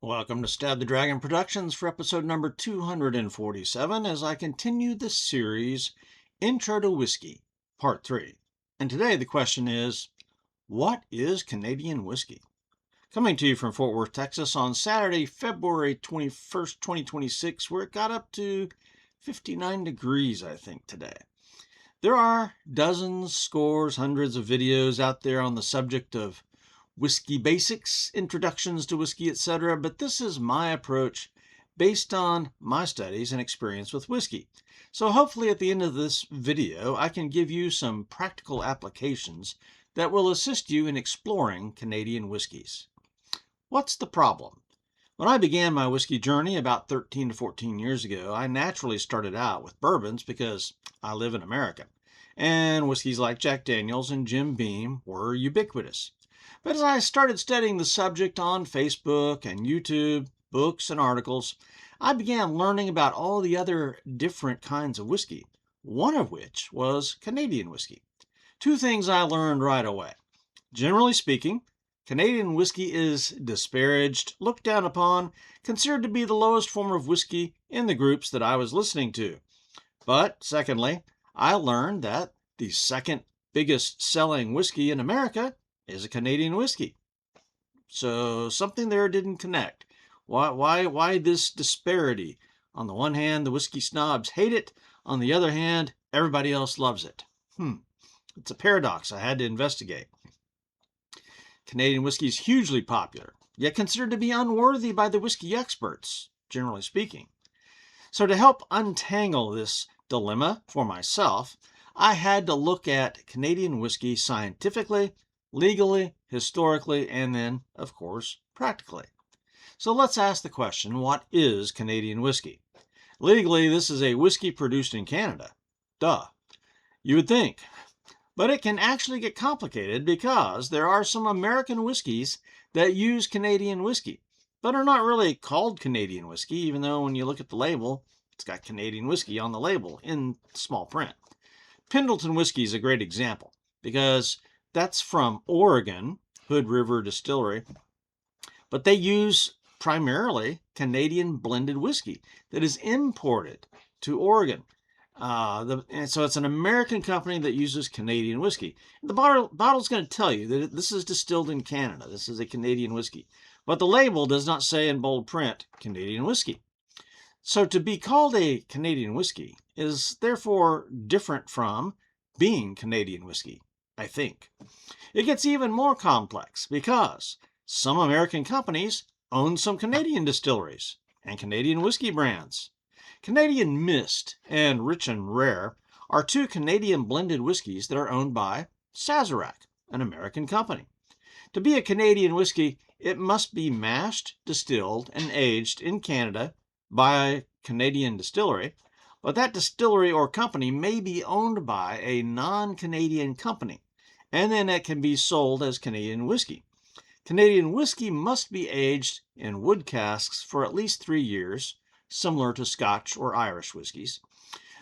Welcome to Stab the Dragon Productions for episode number 247 as I continue the series Intro to Whiskey, Part 3. And today the question is, what is Canadian whiskey? Coming to you from Fort Worth, Texas on Saturday, February 21st, 2026, where it got up to 59 degrees, I think, today. There are dozens, scores, hundreds of videos out there on the subject of whiskey basics, introductions to whiskey, etc., but this is my approach based on my studies and experience with whiskey. So hopefully at the end of this video, I can give you some practical applications that will assist you in exploring Canadian whiskeys. What's the problem? When I began my whiskey journey about 13 to 14 years ago, I naturally started out with bourbons because I live in America, and whiskeys like Jack Daniels and Jim Beam were ubiquitous. But as I started studying the subject on Facebook and YouTube, books and articles, I began learning about all the other different kinds of whiskey, one of which was Canadian whiskey. Two things I learned right away. Generally speaking, Canadian whiskey is disparaged, looked down upon, considered to be the lowest form of whiskey in the groups that I was listening to. But secondly, I learned that the second biggest selling whiskey in America is a Canadian whiskey. So something there didn't connect. Why this disparity? On the one hand, the whiskey snobs hate it. On the other hand, everybody else loves it. It's a paradox I had to investigate. Canadian whiskey is hugely popular, yet considered to be unworthy by the whiskey experts, generally speaking. So to help untangle this dilemma for myself, I had to look at Canadian whiskey scientifically, legally, historically, and then, of course, practically. So let's ask the question, what is Canadian whiskey? Legally, this is a whiskey produced in Canada. Duh. You would think. But it can actually get complicated because there are some American whiskeys that use Canadian whiskey, but are not really called Canadian whiskey, even though when you look at the label, it's got Canadian whiskey on the label in small print. Pendleton whiskey is a great example because that's from Oregon, Hood River Distillery, but they use primarily Canadian blended whiskey that is imported to Oregon. And so it's an American company that uses Canadian whiskey. The bottle's going to tell you that this is distilled in Canada. This is a Canadian whiskey. But the label does not say in bold print, Canadian whiskey. So to be called a Canadian whiskey is therefore different from being Canadian whiskey, I think. It gets even more complex because some American companies own some Canadian distilleries and Canadian whiskey brands. Canadian Mist and Rich and Rare are two Canadian blended whiskeys that are owned by Sazerac, an American company. To be a Canadian whiskey, it must be mashed, distilled, and aged in Canada by a Canadian distillery, but that distillery or company may be owned by a non-Canadian company, and then it can be sold as Canadian whiskey. Canadian whiskey must be aged in wood casks for at least 3 years, similar to Scotch or Irish whiskeys.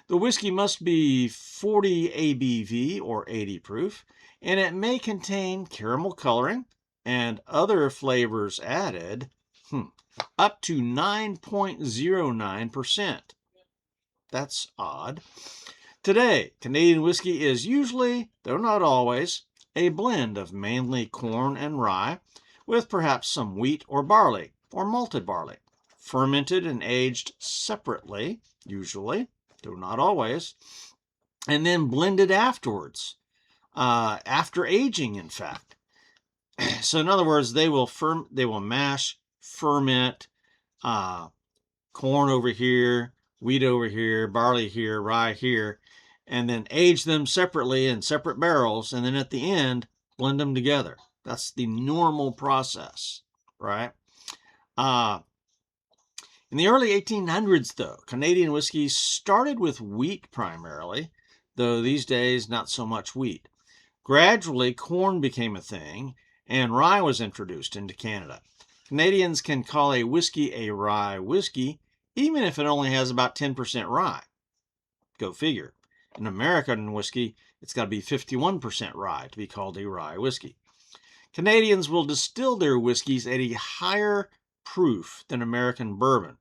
The whiskey must be 40 ABV or 80 proof, and it may contain caramel coloring and other flavors added, up to 9.09%. That's odd. Today, Canadian whiskey is usually, though not always, a blend of mainly corn and rye, with perhaps some wheat or barley, or malted barley, fermented and aged separately, usually, though not always, and then blended afterwards, after aging, in fact. So in other words, they will mash, ferment, corn over here, wheat over here, barley here, rye here, and then age them separately in separate barrels, and then at the end, blend them together. That's the normal process, right? In the early 1800s, though, Canadian whiskey started with wheat primarily, though these days not so much wheat. Gradually, corn became a thing, and rye was introduced into Canada. Canadians can call a whiskey a rye whiskey, even if it only has about 10% rye. Go figure. In American whiskey, it's got to be 51% rye to be called a rye whiskey. Canadians will distill their whiskeys at a higher proof than American bourbon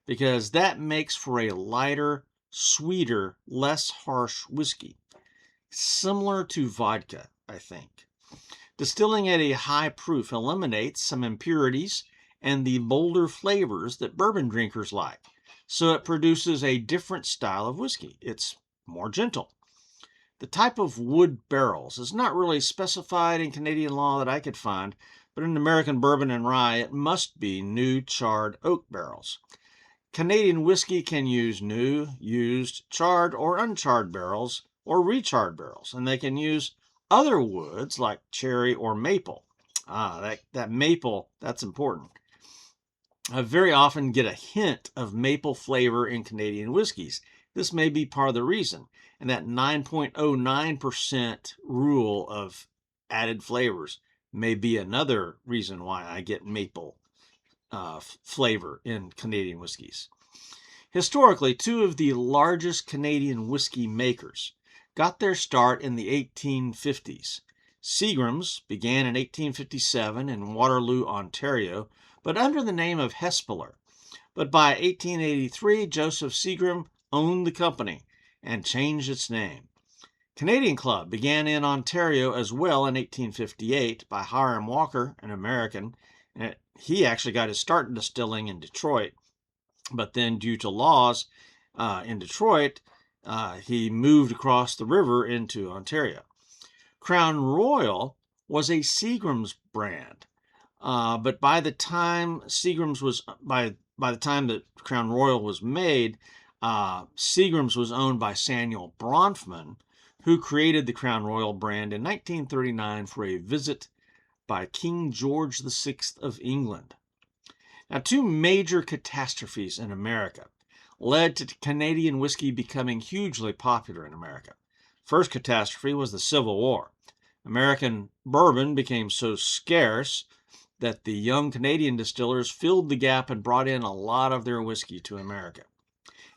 because that makes for a lighter, sweeter, less harsh whiskey. Similar to vodka, I think. Distilling at a high proof eliminates some impurities and the bolder flavors that bourbon drinkers like, so it produces a different style of whiskey. It's more gentle. The type of wood barrels is not really specified in Canadian law that I could find, but in American bourbon and rye, it must be new charred oak barrels. Canadian whiskey can use new, used, charred, or uncharred barrels, or recharred barrels, and they can use other woods like cherry or maple. That maple, that's important. I very often get a hint of maple flavor in Canadian whiskeys. This may be part of the reason, and that 9.09% rule of added flavors may be another reason why I get maple flavor in Canadian whiskeys. Historically, two of the largest Canadian whiskey makers got their start in the 1850s. Seagram's began in 1857 in Waterloo, Ontario, but under the name of Hespeler. But by 1883, Joseph Seagram owned the company and changed its name. Canadian Club began in Ontario as well in 1858 by Hiram Walker, an American. He actually got his start in distilling in Detroit, but then due to laws in Detroit, he moved across the river into Ontario. Crown Royal was a Seagram's brand, but by the time by the time that Crown Royal was made, Seagram's was owned by Samuel Bronfman, who created the Crown Royal brand in 1939 for a visit by King George VI of England. Now, two major catastrophes in America led to Canadian whiskey becoming hugely popular in America. First catastrophe was the Civil War. American bourbon became so scarce that the young Canadian distillers filled the gap and brought in a lot of their whiskey to America.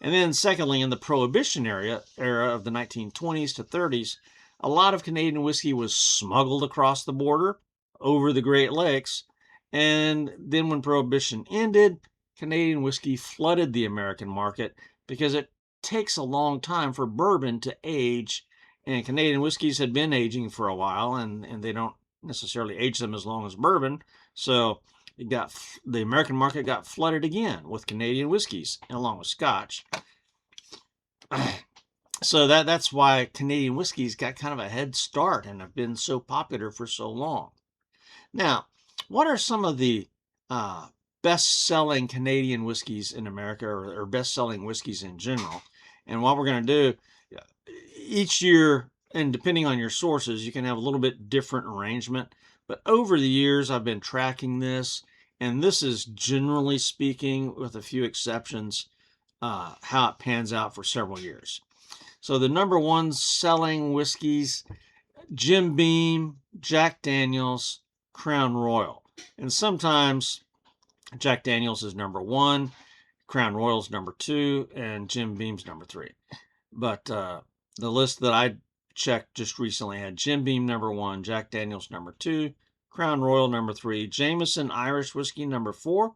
And then secondly, in the Prohibition era of the 1920s to 30s, a lot of Canadian whiskey was smuggled across the border over the Great Lakes. And then when Prohibition ended, Canadian whiskey flooded the American market because it takes a long time for bourbon to age. And Canadian whiskeys had been aging for a while, and they don't necessarily age them as long as bourbon. So the American market got flooded again with Canadian whiskeys, along with Scotch. So that's why Canadian whiskeys got kind of a head start and have been so popular for so long. Now, what are some of the best-selling Canadian whiskeys in America, or best-selling whiskeys in general? And what we're going to do, each year, and depending on your sources, you can have a little bit different arrangement. But over the years, I've been tracking this, and this is, generally speaking, with a few exceptions, how it pans out for several years. So the number one selling whiskeys, Jim Beam, Jack Daniel's, Crown Royal. And sometimes Jack Daniel's is number one, Crown Royal's number two, and Jim Beam's number three. But the list that I checked just recently had Jim Beam number one, Jack Daniel's number two, Crown Royal number three, Jameson Irish Whiskey number four,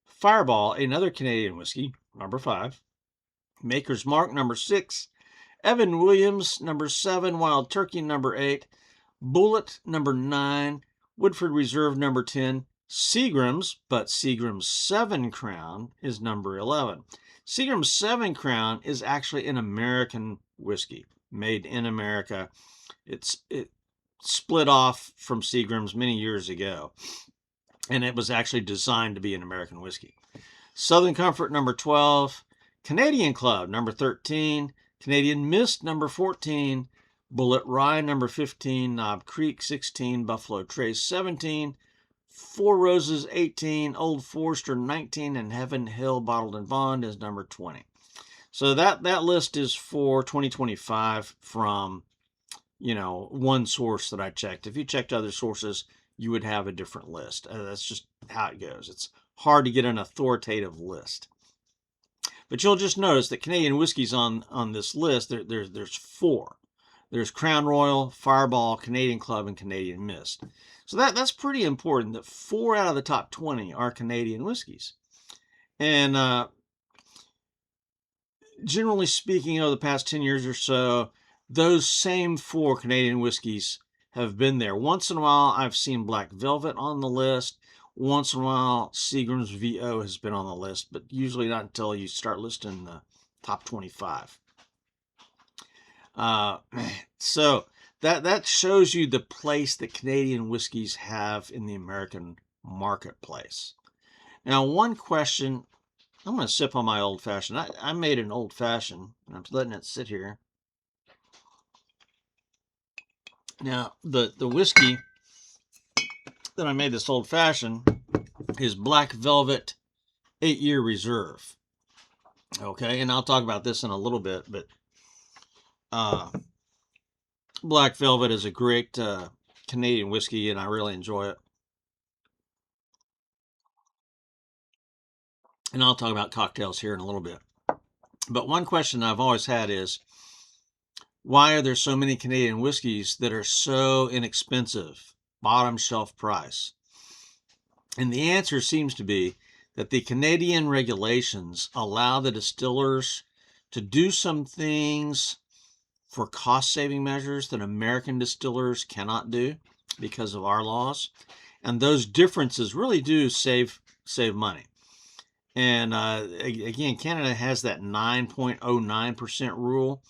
Fireball, another Canadian whiskey, number five, Maker's Mark number six, Evan Williams number seven, Wild Turkey number eight, Bullet number nine, Woodford Reserve number 10, Seagram's, but Seagram's 7 Crown is number 11. Seagram's 7 Crown is actually an American whiskey, made in America. It split off from Seagram's many years ago, and it was actually designed to be an American whiskey. Southern Comfort number 12, Canadian Club number 13, Canadian Mist number 14, Bullet Rye number 15, Knob Creek 16, Buffalo Trace 17, Four Roses 18, Old Forester 19, and Heaven Hill Bottled and Bond is number 20. So that list is for 2025 from, one source that I checked. If you checked other sources, you would have a different list. That's just how it goes. It's hard to get an authoritative list. But you'll just notice that Canadian whiskeys on this list, there's four. There's Crown Royal, Fireball, Canadian Club, and Canadian Mist. So that's pretty important that 4 out of the top 20 are Canadian whiskeys. And generally speaking, over the past 10 years or so, those same 4 Canadian whiskeys have been there. Once in a while, I've seen Black Velvet on the list. Once in a while, Seagram's VO has been on the list, but usually not until you start listing the top 25. So that shows you the place that Canadian whiskeys have in the American marketplace. Now, one question, I'm going to sip on my old fashioned. I made an old fashioned, and I'm letting it sit here. Now, the whiskey that I made this old fashioned is Black Velvet 8-year reserve. Okay, and I'll talk about this in a little bit, but Black Velvet is a great Canadian whiskey, and I really enjoy it. And I'll talk about cocktails here in a little bit. But one question I've always had is, why are there so many Canadian whiskeys that are so inexpensive, bottom shelf price? And the answer seems to be that the Canadian regulations allow the distillers to do some things for cost-saving measures that American distillers cannot do because of our laws. And those differences really do save money. And again, Canada has that 9.09% rule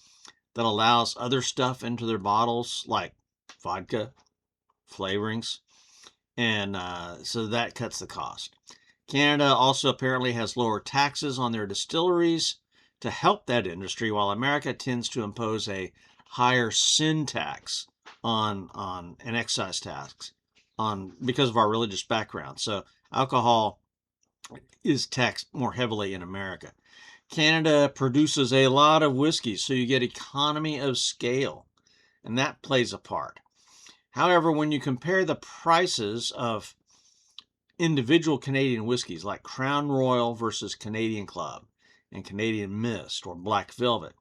that allows other stuff into their bottles, like vodka, flavorings, and so that cuts the cost. Canada also apparently has lower taxes on their distilleries to help that industry, while America tends to impose a higher sin tax on an excise tax because of our religious background. So alcohol is taxed more heavily in America. Canada produces a lot of whiskey, so you get economy of scale, and that plays a part. However, when you compare the prices of individual Canadian whiskeys like Crown Royal versus Canadian Club and Canadian Mist or Black Velvet,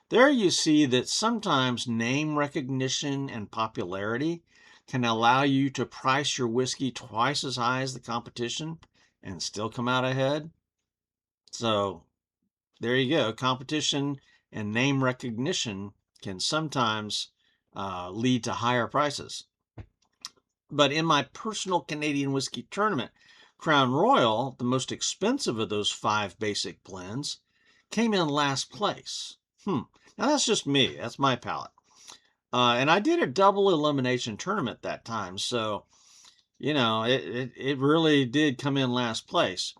there you see that sometimes name recognition and popularity can allow you to price your whiskey twice as high as the competition and still come out ahead. So there you go. Competition and name recognition can sometimes lead to higher prices. But in my personal Canadian whiskey tournament, Crown Royal, the most expensive of those 5 basic blends, came in last place. Now that's just me. That's my palate. And I did a double elimination tournament that time, so it really did come in last place.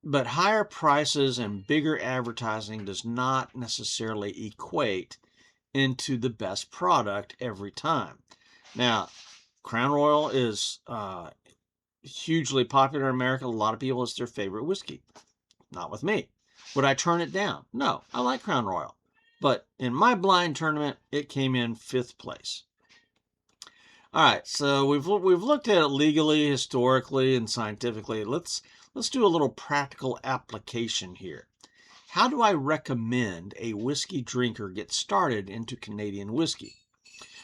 But higher prices and bigger advertising does not necessarily equate into the best product every time. Now, Crown Royal is hugely popular in America. A lot of people, it's their favorite whiskey. Not with me. Would I turn it down? No, I like Crown Royal. But in my blind tournament, it came in 5th place. All right, so we've looked at it legally, historically, and scientifically. Let's do a little practical application here. How do I recommend a whiskey drinker get started into Canadian whiskey?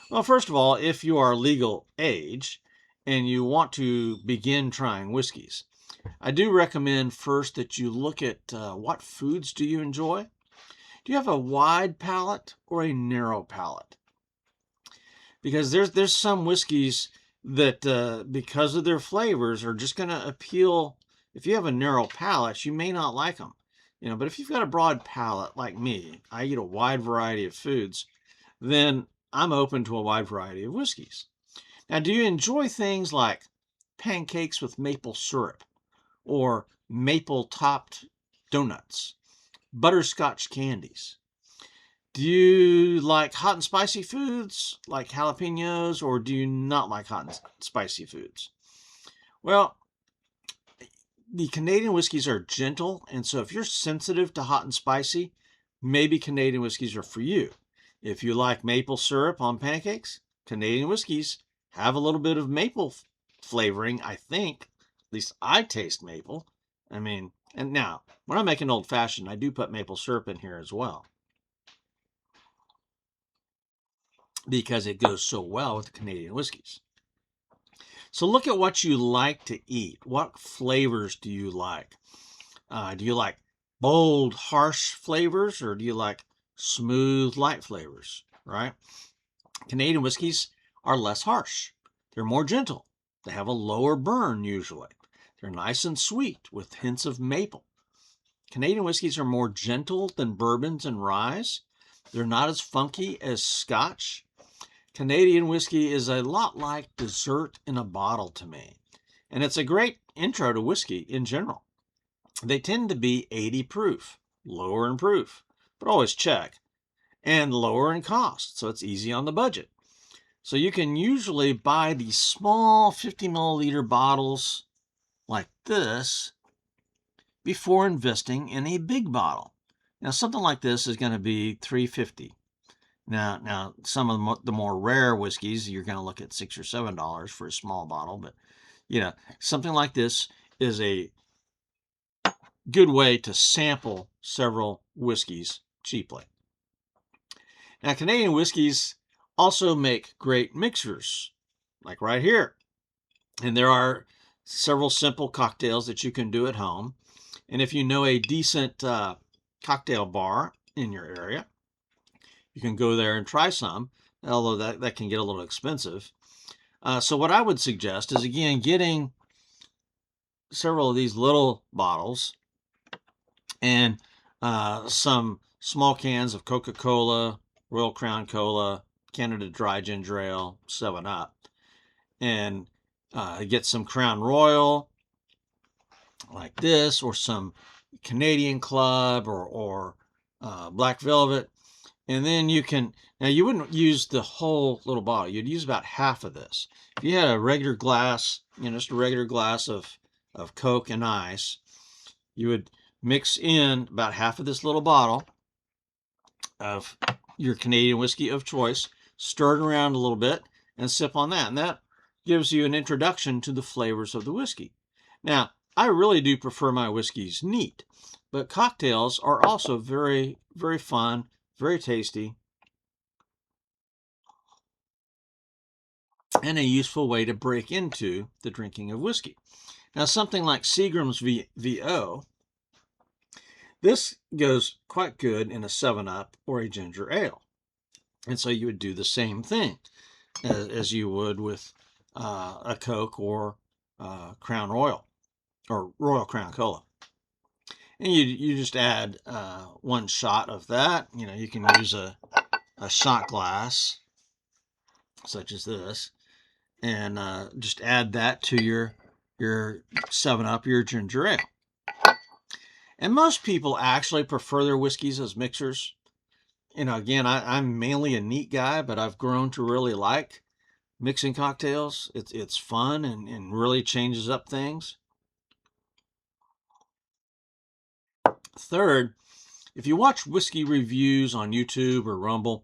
Well, first of all, if you are legal age and you want to begin trying whiskeys, I do recommend first that you look at what foods do you enjoy. Do you have a wide palate or a narrow palate? Because there's some whiskeys that, because of their flavors, are just going to appeal. If you have a narrow palate, you may not like them. But if you've got a broad palate like me, I eat a wide variety of foods, then I'm open to a wide variety of whiskeys. Now, do you enjoy things like pancakes with maple syrup or maple-topped donuts, butterscotch candies? Do you like hot and spicy foods like jalapenos, or do you not like hot and spicy foods? Well, the Canadian whiskeys are gentle, and so if you're sensitive to hot and spicy, maybe Canadian whiskeys are for you. If you like maple syrup on pancakes, Canadian whiskeys have a little bit of maple flavoring, I think. At least I taste maple. And now, when I make an old-fashioned, I do put maple syrup in here as well, because it goes so well with the Canadian whiskeys. So look at what you like to eat. What flavors do you like? Do you like bold, harsh flavors, or do you like smooth, light flavors, right? Canadian whiskeys are less harsh. They're more gentle. They have a lower burn usually. They're nice and sweet with hints of maple. Canadian whiskeys are more gentle than bourbons and ryes. They're not as funky as Scotch. Canadian whiskey is a lot like dessert in a bottle to me. And it's a great intro to whiskey in general. They tend to be 80 proof, lower in proof, but always check, and lower in cost, so it's easy on the budget. So you can usually buy these small 50 milliliter bottles like this before investing in a big bottle. Now, something like this is going to be $3.50. Now, some of the more rare whiskeys, you're going to look at $6 or $7 for a small bottle, but something like this is a good way to sample several whiskeys cheaply. Now, Canadian whiskeys also make great mixers, like right here. And there are several simple cocktails that you can do at home. And if you know a decent cocktail bar in your area, you can go there and try some, although that can get a little expensive. So what I would suggest is, again, getting several of these little bottles and some small cans of Coca-Cola, Royal Crown Cola, Canada Dry Ginger Ale, 7-Up, and get some Crown Royal like this, or some Canadian Club or Black Velvet. And then now you wouldn't use the whole little bottle. You'd use about half of this. If you had a regular glass, just a regular glass of Coke and ice, you would mix in about half of this little bottle of your Canadian whiskey of choice, stir it around a little bit, and sip on that. And that gives you an introduction to the flavors of the whiskey. Now, I really do prefer my whiskeys neat, but cocktails are also very, very fun, very tasty, and a useful way to break into the drinking of whiskey. Now, something like Seagram's VO, this goes quite good in a 7-Up or a ginger ale. And so you would do the same thing as you would with a Coke or Crown Royal or Royal Crown Cola. And you just add 1 shot of that. You can use a shot glass such as this, and just add that to your 7-Up, your ginger ale. And most people actually prefer their whiskeys as mixers. Again, I'm mainly a neat guy, but I've grown to really like mixing cocktails. It's fun and really changes up things. Third, if you watch whiskey reviews on YouTube or Rumble,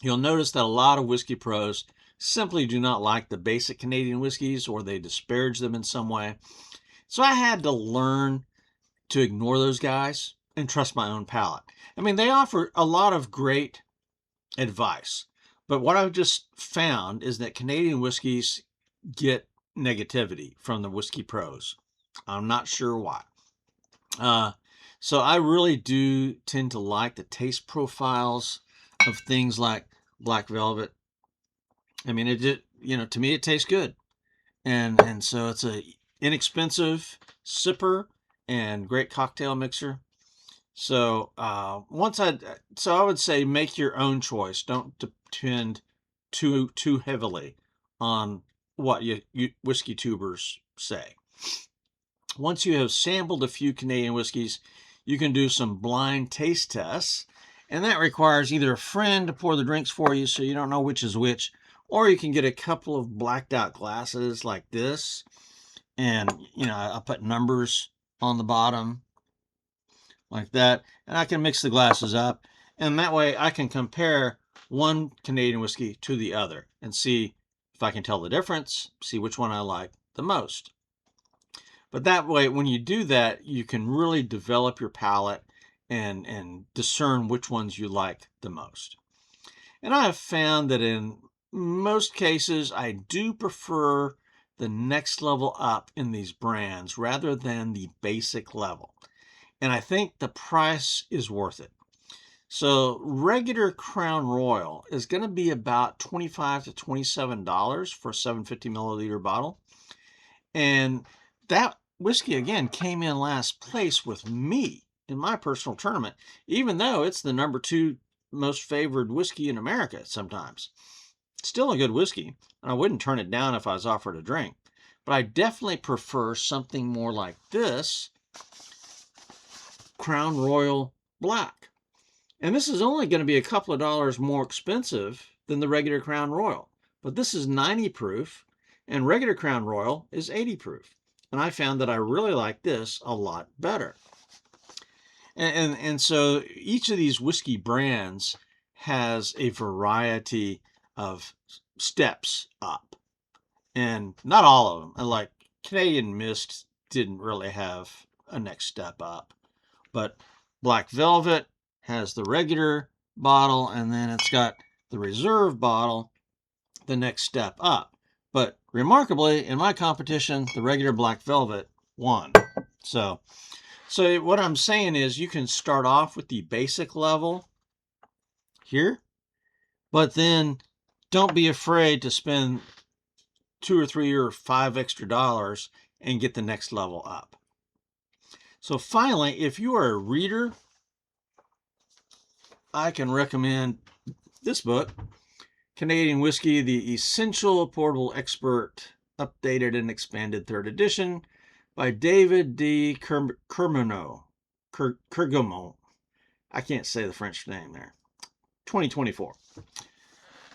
you'll notice that a lot of whiskey pros simply do not like the basic Canadian whiskeys, or they disparage them in some way. So I had to learn to ignore those guys and trust my own palate. I mean, they offer a lot of great advice, but what I've just found is that Canadian whiskeys get negativity from the whiskey pros. I'm not sure why. So I really do tend to like the taste profiles of things like Black Velvet. I mean, to me, it tastes good. And so it's a inexpensive sipper and great cocktail mixer. So I would say make your own choice. Don't depend too heavily on what you whiskey tubers say. Once you have sampled a few Canadian whiskeys, you can do some blind taste tests, and that requires either a friend to pour the drinks for you so you don't know which is which, or you can get a couple of blacked out glasses like this, and I put numbers on the bottom like that, and I can mix the glasses up, and that way I can compare one Canadian whiskey to the other and see if I can tell the difference, see which one I like the most. But that way, when you do that, you can really develop your palate and discern which ones you like the most. And I have found that in most cases, I do prefer the next level up in these brands rather than the basic level. And I think the price is worth it. So regular Crown Royal is going to be about $25 to $27 for a 750 milliliter bottle. And that whiskey, again, came in last place with me in my personal tournament, even though it's the number 2 most favored whiskey in America sometimes. Still a good whiskey, and I wouldn't turn it down if I was offered a drink. But I definitely prefer something more like this Crown Royal Black. And this is only going to be a couple of dollars more expensive than the regular Crown Royal. But this is 90 proof, and regular Crown Royal is 80 proof. And I found that I really like this a lot better. And so each of these whiskey brands has a variety of steps up. And not all of them. Like Canadian Mist didn't really have a next step up. But Black Velvet has the regular bottle, and then it's got the reserve bottle, the next step up. But remarkably, in my competition, the regular Black Velvet won. So what I'm saying is you can start off with the basic level here, but then don't be afraid to spend $2 or $3 or $5 extra dollars and get the next level up. So finally, if you are a reader, I can recommend this book, Canadian Whisky, The Essential Portable Expert, updated and expanded 3rd edition by David D. Kergamo. I can't say the French name there. 2024.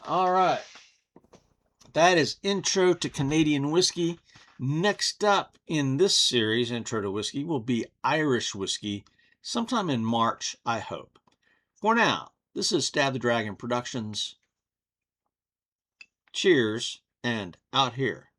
All right. That is Intro to Canadian Whisky. Next up in this series, Intro to Whisky, will be Irish Whisky, sometime in March, I hope. For now, this is StabtheDragon Productions. Cheers, and out here.